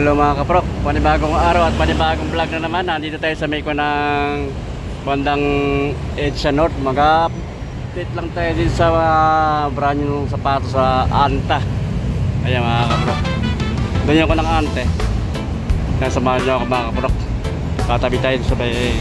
Hello mga kaprok, panibagong araw at panibagong vlog na naman. Nandito tayo sa may ko ng bandang EDSA North. Mag-update lang tayo din sa brand new sapatos sa Anta. Ayan mga kaprok, ganyan ko ng Ante. Nasamahan nyo ako mga kaprok. Tatabi tayo sa may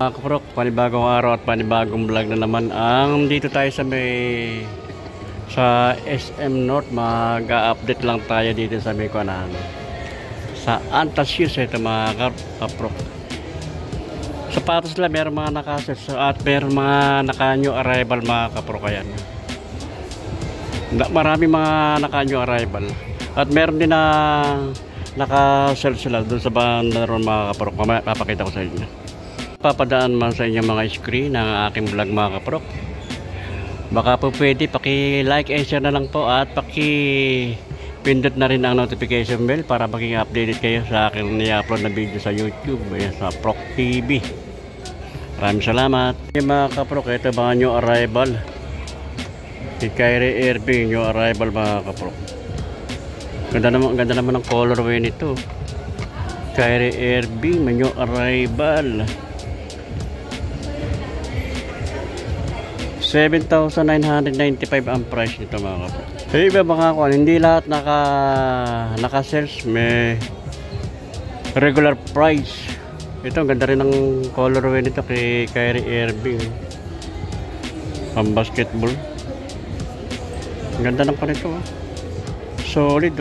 mga kaprok, panibagong araw at panibagong vlog na naman. Dito tayo sa SM North. Mag-update lang tayo dito sa may kuanan sa Anta shoes. Ito mga kaprok, sapatos lang, meron mga nakaset at meron mga naka-new arrival mga kaprok. Ayan, marami mga naka-new arrival at meron din na naka-sell sila doon sa banda ron mga kaprok. Mamaya papakita ko sa inyo. Papadaan man sa inyong mga screen ng aking vlog mga kaprok. Baka po pwede paki-like and share na lang po at paki-pindot na rin ang notification bell para maging updated kayo sa aking ni-upload na video sa YouTube, sa Prok TV. Maraming salamat. Mga kaprok, ito mga new arrival. Si Kyrie Irving, new arrival mga kaprok. Ganda naman ang colorway nito. Kyrie Irving, new arrival. 7,995 ang price nito mga kaprok. So iba mga kuan, hindi lahat naka-sales, may regular price. Ito ang ganda rin ng colorway nito kay Kyrie Irving, ang basketball. Ang ganda ng panito, solid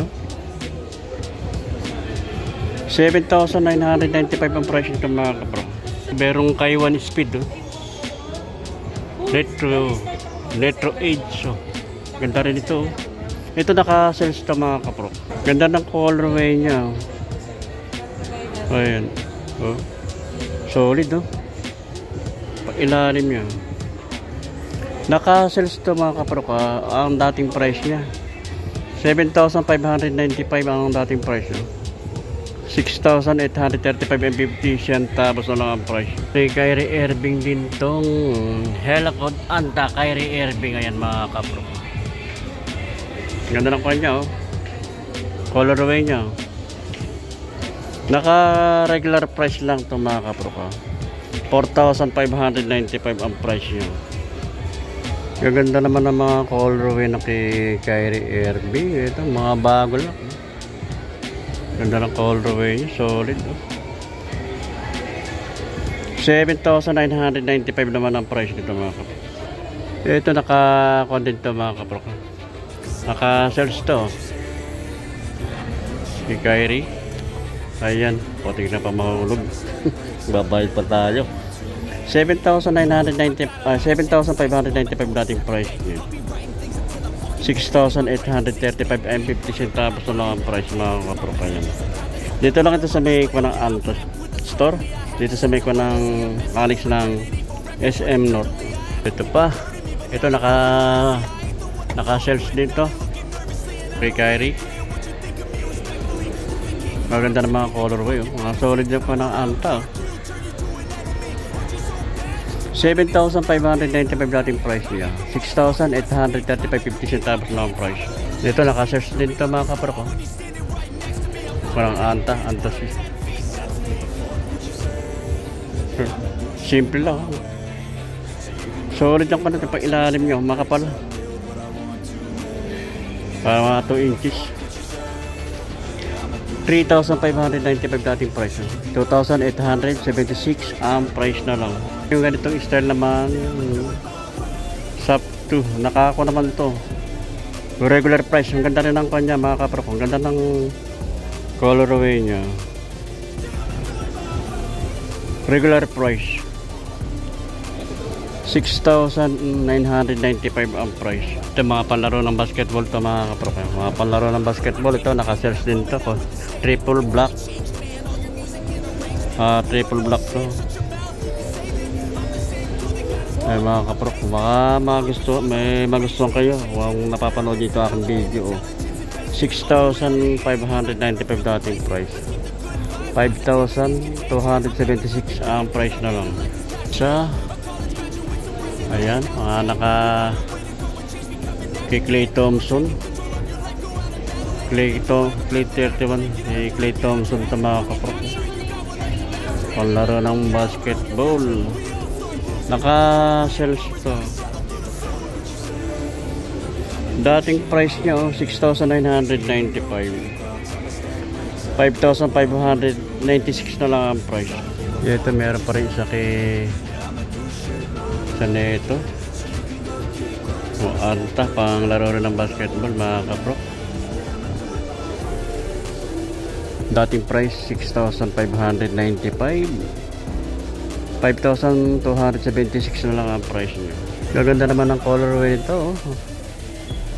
7,995 ang price nito mga kaprok. Merong K1 speed Retro Age. Ganda rin ito. Ito naka-sales ito mga kaprok. Ganda ng colorway niya. Ayan. Solid Pailalim niya. Naka-sales ito mga kaprok. Ang dating price niya 7,595 ang dating price. 6,835.50 centavos na lang ang price. Kay Kyrie Irving din tong Helacod Anta Kyrie Irving. Ayan mga kaprok. Ganda ng kanya colorway niya. Naka regular price lang to mga kaprok. 4,595 ang price niya. Gaganda naman ang mga colorway na kay Kyrie Irving. Ito mga bago lang. Ganda ng colorway niya, solid 7,995 naman ang price nito mga kaprok. Ito naka-content to mga kaprok. Naka-sales to si Kyrie. Ayan, putik na pa mahulog. Babayad pa tayo. 7,595 dating price niya. 6,835.50 centavos na lang ang price mga kapropayan. Dito lang ito sa may ko ng Anta store. Dito sa may ko ng Alex ng SM North. Ito pa. Ito naka-shells dito. Free carry. Maganda ng mga colorway. Mga solid yung pa ng Anta. 7,595 dating price niya. 6,835.50 centavos lang ang price. Dito naka-shells din ito mga kapro ko. Parang Anta sis. Simple lang. Solid lang pa natin pag ilalim nyo, makapal. Para mga 2 inches. 3,595 dating price. 2,876 ang price na lang. Yung ganitong style naman, SAP 2. Nakako naman to. Regular price. Ang ganda rin ng kanya mga kapro. Ang ganda ng colorway niya. Regular price. 6,995 ang price. Ito mga panlaro ng basketball to mga kapro. Mga panlaro ng basketball ito naka-search din to po. Triple black. Triple black to. Ay mga kapro, baka may magustuhan kayo. Huwag napapanood dito aking video. 6,595 dating price. 5,276 ang price na lang. Ayan, mga kay Clay Thompson. Clay 31. Clay Thompson ito mga kapro. Panlaro ng basketball. Naka-shells ito. Dating price niya 6,995. 5,596 na lang ang price. Ito meron pa rin isa kay Saneto. Anta, pang laro rin ng basketball mga kapro. Dating price 6,595. 5,276 na lang ang price niya. Gaganda naman ang colorway ito.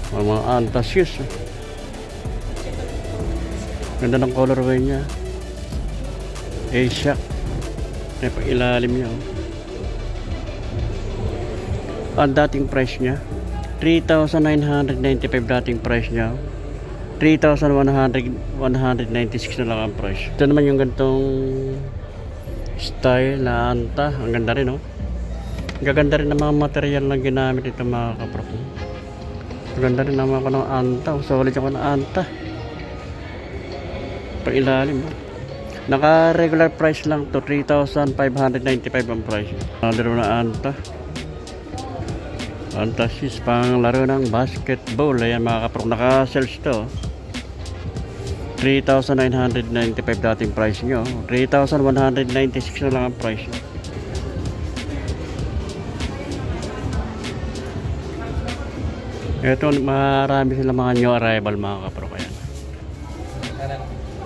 Mga Anta shoes. Ganda ng colorway niya. Asia. May pang ilalim niya. Ang dating price niya 3,995 dating price niya. 3,196 na lang ang price. Ito naman yung ganitong style na Anta. Ang ganda rin, no? Gaganda rin ng mga material na ginamit ito mga kapro. Ang ganda rin ng mga Anta. Solid yung Anta. Pailalim, no? Naka regular price lang to 3,595 ang price. Laro na Anta. Fantasys pang laro ng basketball. Ayan mga kapro, naka-shells to. 3,995 dating price nyo. 3,196 na lang ang price. Ito, marami sila mga new arrival mga kapro. Ayan.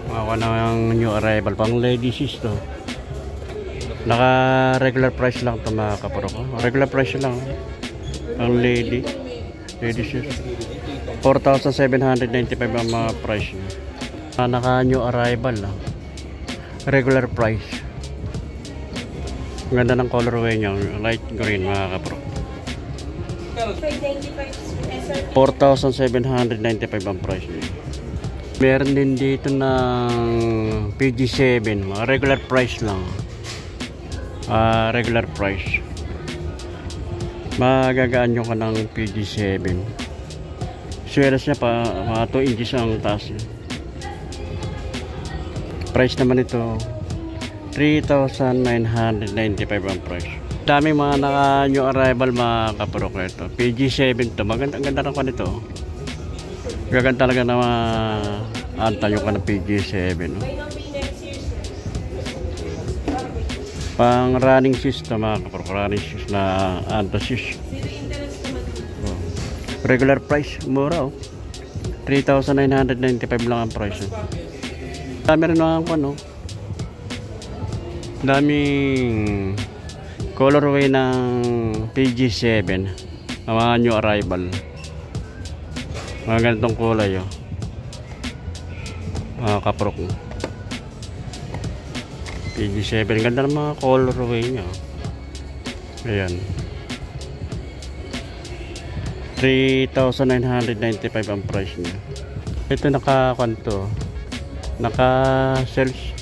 Mga new arrival pang ladies to. Naka regular price lang to mga kapro. Regular price lang. Ang ladies shoes 4,795 ang mga price niya. Naka new arrival lang. Regular price. Ang ganda ng colorway niya, light green mga kapro. 4,795 ang price niya. Meron din dito ng PG7, regular price lang. Regular price. Magagaan nyo ka ng PG7. Sweras niya pa mga 2 inches ang taas niya. Price naman ito 3,995 ang price. Dami mga naka new arrival mga kapro ko ito. PG7 to. Maganda, ang ganda ng kanito. Gaganda talaga na antayo ka ng PG7. No? Pang running shoes to mga kapro. Running shoes na anta shoes. Regular price. Mura 3,995 lang ang price. Dami rin mga ano. Daming colorway ng PG7. Mga new arrival. Mga ganitong kulay mga kaprok. PG7, ganda ng mga colorway niya. Ayan. 3,995 ang price niya. Ito naka-kanto. Naka-sales.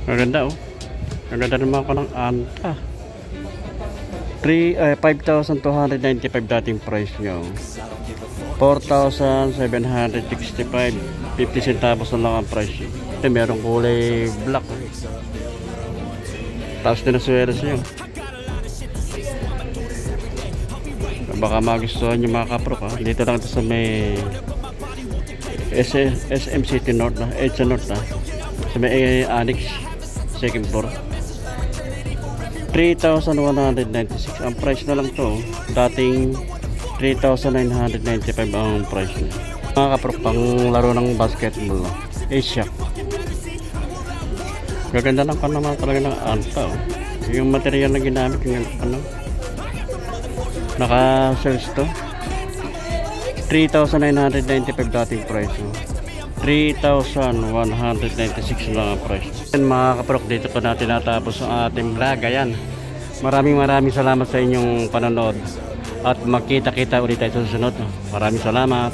Maganda oh. Maganda naman ako ng anta. 5,295 dating price niya. 4,765. 50 centavos na lang ang price niya. Ito merong kulay black. Taas din ang sweras niya. Baka magustuhan yung mga kaprok ha. Dito lang ito sa may SM City North na, EDSA North na. Sa may Annex second floor. 3,196 ang price na lang to. Dating 3,995 ang price niya. Mga kaprok, pang laro ng basketball Asia. Gaganda lang pa naman talaga ng anta oh. Yung material na ginamit yung ano, naka-sales to 3,995 dating price oh. 3,196 lang ang price. And mga kaprok, dito pa natin natapos ang ating vlog. Ayan, maraming salamat sa inyong panonood at magkita-kita ulit tayo sa susunod. Maraming salamat.